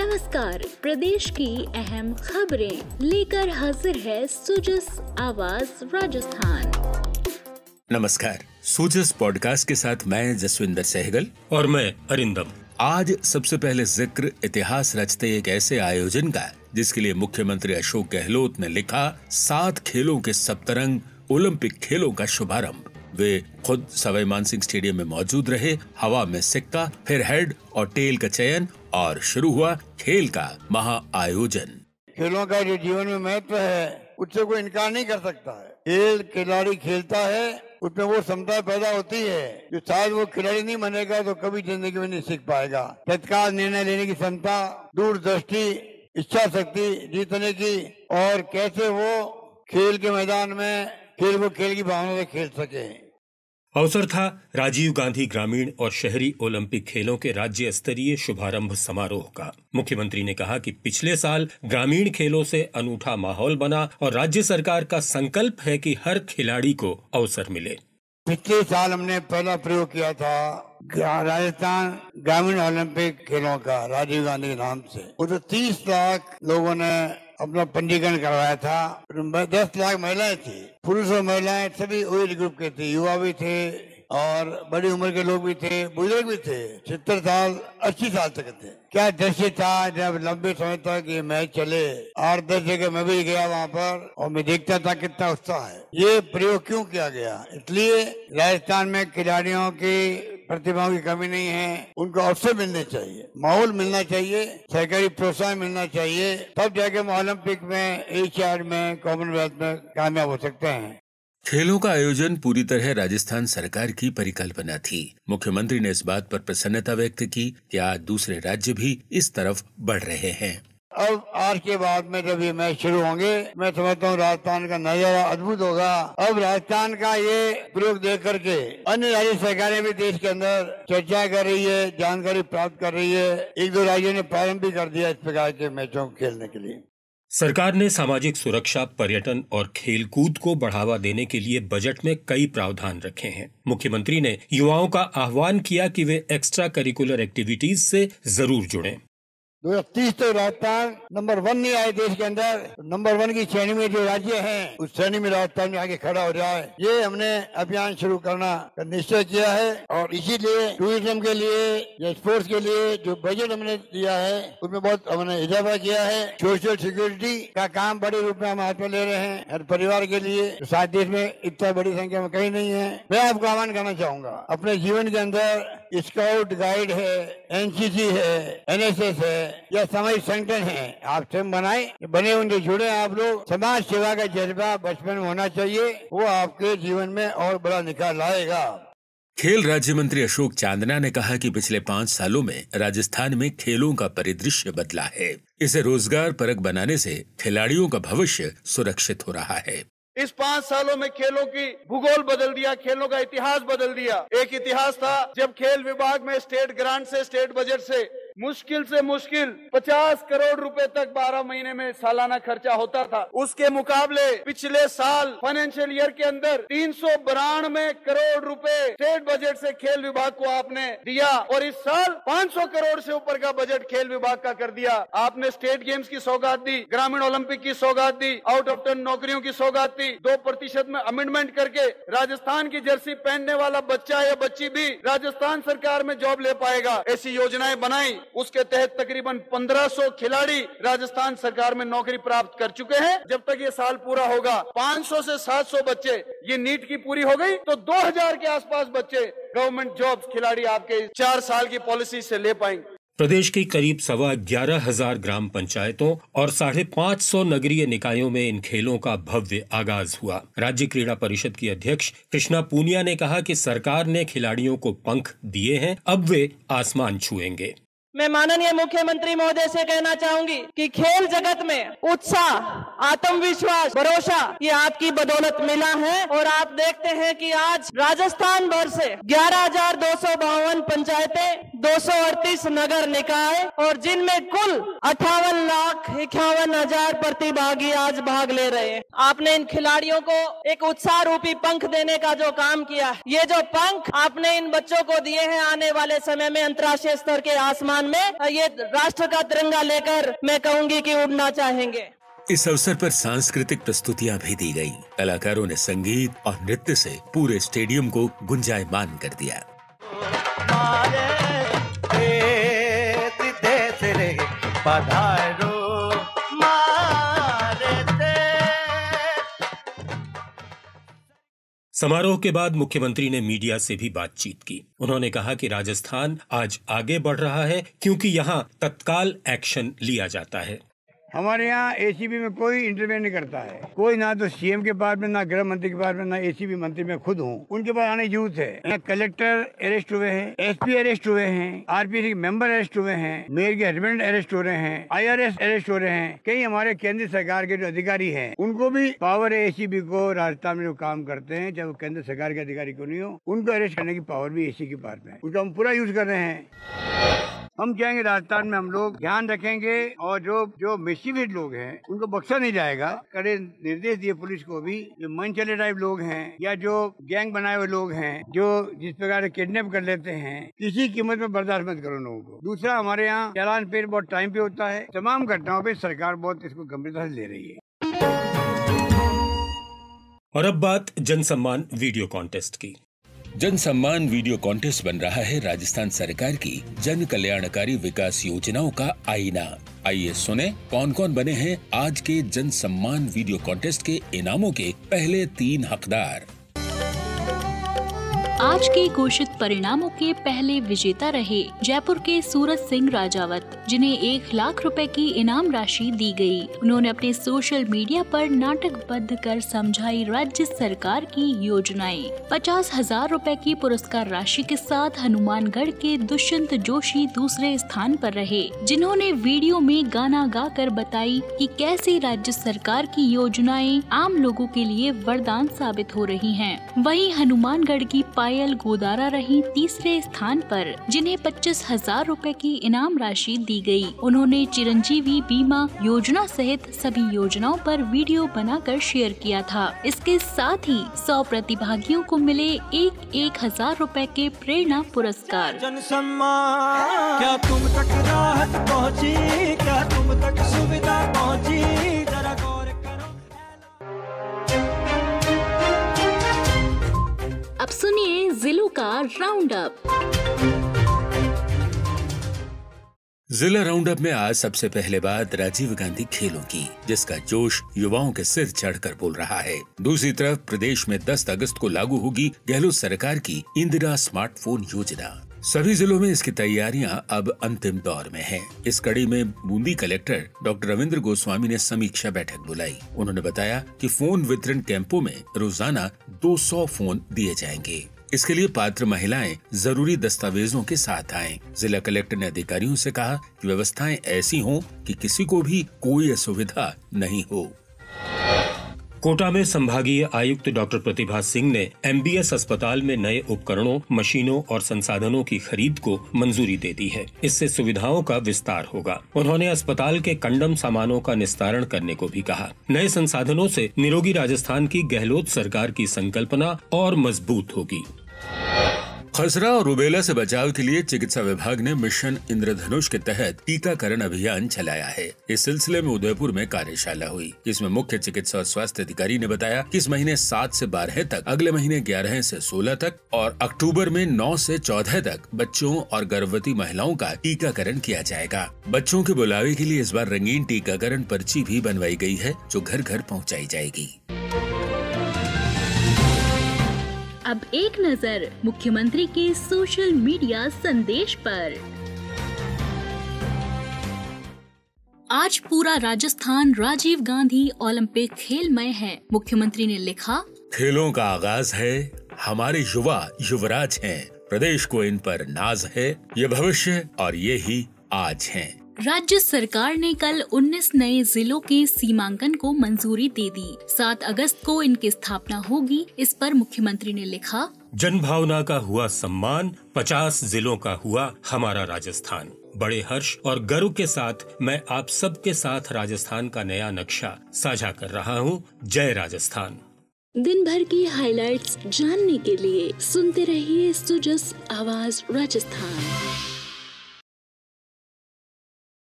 नमस्कार, प्रदेश की अहम खबरें लेकर हाजिर है सुजस आवाज राजस्थान। नमस्कार, सुजस पॉडकास्ट के साथ मैं जसविंदर सहगल और मैं अरिंदम। आज सबसे पहले जिक्र इतिहास रचते एक ऐसे आयोजन का जिसके लिए मुख्यमंत्री अशोक गहलोत ने लिखा 7 खेलों के सप्तरंग ओलंपिक खेलों का शुभारंभ। वे खुद सवाई मानसिंह स्टेडियम में मौजूद रहे। हवा में सिक्का, फिर हेड और टेल का चयन और शुरू हुआ खेल का महा आयोजन। खेलों का जो जीवन में महत्व है उससे कोई इनकार नहीं कर सकता है। खेल खिलाड़ी खेलता है, उसमें वो क्षमता पैदा होती है जो शायद वो खिलाड़ी नहीं बनेगा तो कभी जिंदगी में नहीं सीख पाएगा। तत्काल निर्णय लेने की क्षमता, दूरदृष्टि, इच्छा शक्ति जीतने की, और कैसे वो खेल के मैदान में खेल को खेल की भावना से खेल सके। अवसर था राजीव गांधी ग्रामीण और शहरी ओलंपिक खेलों के राज्य स्तरीय शुभारंभ समारोह का। मुख्यमंत्री ने कहा कि पिछले साल ग्रामीण खेलों से अनूठा माहौल बना और राज्य सरकार का संकल्प है कि हर खिलाड़ी को अवसर मिले। पिछले साल हमने पहला प्रयोग किया था राजस्थान ग्रामीण ओलंपिक खेलों का, राजीव गांधी के नाम से। वो तो 30 लाख लोगों ने अपना पंजीकरण करवाया था। 10 लाख महिलाएं थी, पुरुष और महिलाएं सभी एज ग्रुप के थे, युवा भी थे और बड़ी उम्र के लोग भी थे, बुजुर्ग भी थे, 70 साल 80 साल तक थे। क्या दृश्य था जब लंबे समय तक ये मैच चले। 8-10 जगह मैं भी गया वहाँ पर और मैं देखता था कितना उत्साह है। ये प्रयोग क्यों किया गया? इसलिए राजस्थान में खिलाड़ियों की प्रतिभाओं की कमी नहीं है, उनको अवसर मिलने चाहिए, माहौल मिलना चाहिए, सरकारी प्रोत्साहन मिलना चाहिए, तब जाके हम ओलंपिक में, एशियाड में, कॉमनवेल्थ में कामयाब हो सकते हैं। खेलों का आयोजन पूरी तरह राजस्थान सरकार की परिकल्पना थी। मुख्यमंत्री ने इस बात पर प्रसन्नता व्यक्त की कि आज दूसरे राज्य भी इस तरफ बढ़ रहे हैं। अब आज के बाद में जब ये मैच शुरू होंगे, मैं समझता हूँ राजस्थान का नजारा अद्भुत होगा। अब राजस्थान का ये प्रयोग देख करके अन्य राज्य सरकारें भी देश के अंदर चर्चा कर रही है, जानकारी प्राप्त कर रही है। 1-2 राज्यों ने प्रारंभ भी कर दिया इस प्रकार के मैचों को खेलने के लिए। सरकार ने सामाजिक सुरक्षा, पर्यटन और खेलकूद को बढ़ावा देने के लिए बजट में कई प्रावधान रखे हैं। मुख्यमंत्री ने युवाओं का आह्वान किया कि वे एक्स्ट्रा करिकुलर एक्टिविटीज से जरूर जुड़ें। 2030 तो राजस्थान नंबर 1 नहीं आए देश के अंदर, नंबर 1 की श्रेणी में जो राज्य हैं उस श्रेणी में राजस्थान में आगे खड़ा हो जाए, ये हमने अभियान शुरू करना का निश्चय किया है। और इसीलिए टूरिज्म के लिए या स्पोर्ट्स के लिए जो बजट हमने दिया है उसमें बहुत हमने इजाफा किया है। सोशल सिक्योरिटी का काम बड़े रूप में हम हाथ में ले रहे हैं हर परिवार के लिए, तो साथ देश में इतना बड़ी संख्या में कहीं नहीं है। मैं आपको आह्वान करना चाहूंगा, अपने जीवन के अंदर स्काउट गाइड है, एनसीसी है, एनएसएस है या सामाजिक संगठन है, आप स्वयं बने उनसे जुड़े। आप लोग समाज सेवा का जज्बा बचपन में होना चाहिए, वो आपके जीवन में और बड़ा निखार लाएगा। खेल राज्य मंत्री अशोक चांदना ने कहा कि पिछले 5 सालों में राजस्थान में खेलों का परिदृश्य बदला है। इसे रोजगार परक बनाने से खिलाड़ियों का भविष्य सुरक्षित हो रहा है। इस 5 सालों में खेलों की भूगोल बदल दिया, खेलों का इतिहास बदल दिया। एक इतिहास था जब खेल विभाग में स्टेट ग्रांट से, स्टेट बजट से मुश्किल 50 करोड़ रुपए तक 12 महीने में सालाना खर्चा होता था। उसके मुकाबले पिछले साल फाइनेंशियल ईयर के अंदर 392 करोड़ रुपए स्टेट बजट से खेल विभाग को आपने दिया और इस साल 500 करोड़ से ऊपर का बजट खेल विभाग का कर दिया। आपने स्टेट गेम्स की सौगात दी, ग्रामीण ओलंपिक की सौगात दी, आउट ऑफ टर्न नौकरियों की सौगात दी। 2% में अमेंडमेंट करके राजस्थान की जर्सी पहनने वाला बच्चा या बच्ची भी राजस्थान सरकार में जॉब ले पाएगा। ऐसी योजनाएं बनाई, उसके तहत तकरीबन 1500 खिलाड़ी राजस्थान सरकार में नौकरी प्राप्त कर चुके हैं। जब तक ये साल पूरा होगा 500 से 700 बच्चे, ये नीट की पूरी हो गई तो 2000 के आसपास बच्चे गवर्नमेंट जॉब्स खिलाड़ी आपके 4 साल की पॉलिसी से ले पाएंगे। प्रदेश की करीब 11,500 ग्राम पंचायतों और 550 नगरीय निकायों में इन खेलों का भव्य आगाज हुआ। राज्य क्रीड़ा परिषद की अध्यक्ष कृष्णा पूनिया ने कहा कि सरकार ने खिलाड़ियों को पंख दिए हैं, अब वे आसमान छुएंगे। मैं माननीय मुख्यमंत्री महोदय से कहना चाहूंगी कि खेल जगत में उत्साह, आत्मविश्वास, भरोसा ये आपकी बदौलत मिला है और आप देखते हैं कि आज राजस्थान भर से 11,252 पंचायतें, 238 नगर निकाय और जिनमें कुल 58,51,000 प्रतिभागी आज भाग ले रहे हैं। आपने इन खिलाड़ियों को एक उत्साह रूपी पंख देने का जो काम किया, ये जो पंख आपने इन बच्चों को दिए हैं, आने वाले समय में अंतर्राष्ट्रीय स्तर के आसमान में ये राष्ट्र का तिरंगा लेकर मैं कहूंगी कि उड़ना चाहेंगे। इस अवसर पर सांस्कृतिक प्रस्तुतियां भी दी गयी। कलाकारों ने संगीत और नृत्य से पूरे स्टेडियम को गुंजायमान कर दिया। समारोह के बाद मुख्यमंत्री ने मीडिया से भी बातचीत की। उन्होंने कहा कि राजस्थान आज आगे बढ़ रहा है क्योंकि यहाँ तत्काल एक्शन लिया जाता है। हमारे यहाँ एसीबी में कोई इंटरव्यू नहीं करता है, कोई ना तो सीएम के पास में, ना गृह मंत्री के पास में, ना एसीबी मंत्री में खुद हूँ, उनके पास आने जरूरत है। यहाँ कलेक्टर अरेस्ट हुए हैं, एसपी अरेस्ट हुए हैं, आरपीसी के मेंबर अरेस्ट हुए हैं, मेयर के हस्बैंड अरेस्ट हो रहे हैं, IRS अरेस्ट हो रहे हैं। कई हमारे केंद्र सरकार के जो अधिकारी हैं उनको भी पावर है एसीबी को, राजस्थान में जो काम करते हैं, चाहे वो केंद्र सरकार के अधिकारी को नहीं हो, उनको अरेस्ट करने की पावर भी एसी के पास में है। उसका हम पूरा यूज कर रहे हैं। हम चाहेंगे राजस्थान में हम लोग ध्यान रखेंगे और जो मिशीवियस लोग हैं उनको बख्शा नहीं जाएगा। कड़े निर्देश दिए पुलिस को भी, जो मन चले टाइप लोग हैं या जो गैंग बनाए हुए लोग हैं, जो जिस प्रकार किडनैप कर लेते हैं, किसी कीमत में बर्दाश्त मत करो लोगों को। दूसरा, हमारे यहाँ चालान पे बहुत टाइम पे होता है। तमाम घटनाओं पे सरकार बहुत इसको गंभीरता से ले रही है। और अब बात जन सम्मान वीडियो कॉन्टेस्ट की। जन सम्मान वीडियो कॉन्टेस्ट बन रहा है राजस्थान सरकार की जन कल्याणकारी विकास योजनाओं का आईना। आइए सुने कौन कौन बने हैं आज के जन सम्मान वीडियो कॉन्टेस्ट के इनामों के पहले 3 हकदार। आज के घोषित परिणामों के पहले विजेता रहे जयपुर के सूरज सिंह राजावत, जिन्हें 1 लाख रुपए की इनाम राशि दी गई। उन्होंने अपने सोशल मीडिया पर नाटकबद्ध कर समझाई राज्य सरकार की योजनाएं। 50,000 रुपए की पुरस्कार राशि के साथ हनुमानगढ़ के दुष्यंत जोशी दूसरे स्थान पर रहे, जिन्होंने वीडियो में गाना गाकर बताई कि कैसे राज्य सरकार की योजनाएं आम लोगों के लिए वरदान साबित हो रही हैं। वहीं हनुमानगढ़ की पायल गोदारा रही तीसरे स्थान पर, जिन्हें 25,000 रुपए की इनाम राशि दी गई। उन्होंने चिरंजीवी बीमा योजना सहित सभी योजनाओं पर वीडियो बनाकर शेयर किया था। इसके साथ ही 100 प्रतिभागियों को मिले 1,000 रुपए के प्रेरणा पुरस्कार। जन सम्मान, क्या तुम तक राहत पहुँची, क्या तुम तक सुविधा पहुँची, जरा गौर करो। अब सुनिए जिलों का राउंड अप। जिला राउंड अप में आज सबसे पहले बात राजीव गांधी खेलों की, जिसका जोश युवाओं के सिर चढ़कर बोल रहा है। दूसरी तरफ प्रदेश में 10 अगस्त को लागू होगी गहलोत सरकार की इंदिरा स्मार्टफोन योजना। सभी जिलों में इसकी तैयारियां अब अंतिम दौर में हैं। इस कड़ी में बूंदी कलेक्टर डॉक्टर रविंद्र गोस्वामी ने समीक्षा बैठक बुलाई। उन्होंने बताया कि फोन वितरण कैंपों में रोजाना 200 फोन दिए जाएंगे। इसके लिए पात्र महिलाएं जरूरी दस्तावेजों के साथ आएं। जिला कलेक्टर ने अधिकारियों से कहा कि व्यवस्थाएं ऐसी हों कि किसी को भी कोई असुविधा नहीं हो। कोटा में संभागीय आयुक्त डॉक्टर प्रतिभा सिंह ने MBS अस्पताल में नए उपकरणों, मशीनों और संसाधनों की खरीद को मंजूरी दे दी है। इससे सुविधाओं का विस्तार होगा। उन्होंने अस्पताल के कंडम सामानों का निस्तारण करने को भी कहा। नए संसाधनों से निरोगी राजस्थान की गहलोत सरकार की संकल्पना और मजबूत होगी। खसरा और रूबेला से बचाव के लिए चिकित्सा विभाग ने मिशन इंद्रधनुष के तहत टीकाकरण अभियान चलाया है। इस सिलसिले में उदयपुर में कार्यशाला हुई। इसमें मुख्य चिकित्सा और स्वास्थ्य अधिकारी ने बताया कि इस महीने 7 से 12 तक, अगले महीने 11 से 16 तक और अक्टूबर में 9 से 14 तक बच्चों और गर्भवती महिलाओं का टीकाकरण किया जाएगा। बच्चों के बुलावे के लिए इस बार रंगीन टीकाकरण पर्ची भी बनवाई गई है, जो घर घर पहुँचाई जाएगी। अब एक नजर मुख्यमंत्री के सोशल मीडिया संदेश पर। आज पूरा राजस्थान राजीव गांधी ओलंपिक खेलमय है। मुख्यमंत्री ने लिखा, खेलों का आगाज है, हमारे युवा युवराज हैं, प्रदेश को इन पर नाज है, ये भविष्य और ये ही आज हैं। राज्य सरकार ने कल 19 नए जिलों के सीमांकन को मंजूरी दे दी। 7 अगस्त को इनकी स्थापना होगी। इस पर मुख्यमंत्री ने लिखा, जनभावना का हुआ सम्मान, 50 जिलों का हुआ हमारा राजस्थान। बड़े हर्ष और गर्व के साथ मैं आप सबके साथ राजस्थान का नया नक्शा साझा कर रहा हूँ। जय राजस्थान। दिन भर की हाइलाइट्स जानने के लिए सुनते रहिए सुजस आवाज राजस्थान।